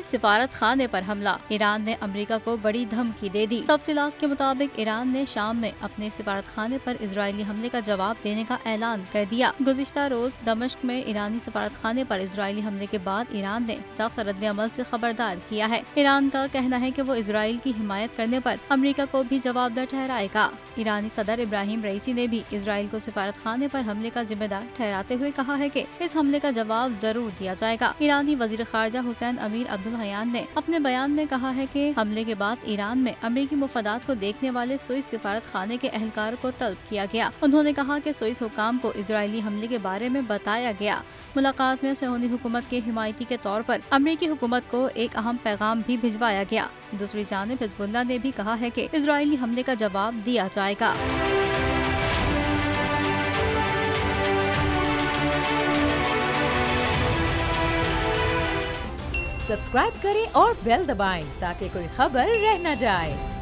सिफारत खाने पर हमला, ईरान ने अमेरिका को बड़ी धमकी दे दी। तफसीलात के मुताबिक ईरान ने शाम में अपने सिफारत खाने पर इजरायली हमले का जवाब देने का ऐलान कर दिया। गुज़िश्ता रोज दमिश्क में ईरानी सिफारत खाने पर इजरायली हमले के बाद ईरान ने सख्त रद्द-ए-अमल से खबरदार किया है। ईरान का कहना है कि वो इजराइल की हिमायत करने पर अमेरिका को भी जवाबदार ठहराएगा। ईरानी सदर इब्राहिम रईसी ने भी इजराइल को सिफारत खाने पर हमले का जिम्मेदार ठहराते हुए कहा है कि इस हमले का जवाब जरूर दिया जाएगा। ईरानी वजीर खारजा हुसैन अमीर अब्दुल्लाहियान ने अपने बयान में कहा है कि हमले के बाद ईरान में अमेरिकी मुफादात को देखने वाले स्विस सिफारत खाने के एहलकार को तलब किया गया। उन्होंने कहा कि स्विस हुकाम को इजरायली हमले के बारे में बताया गया। मुलाकात में सऊदी हुकूमत के हिमायती के तौर पर अमेरिकी हुकूमत को एक अहम पैगाम भी भिजवाया गया। दूसरी जानिब हिजबुल्लाह ने भी कहा है कि इजरायली हमले का जवाब दिया जाएगा। सब्सक्राइब करें और बेल दबाएं ताकि कोई खबर रह न जाए।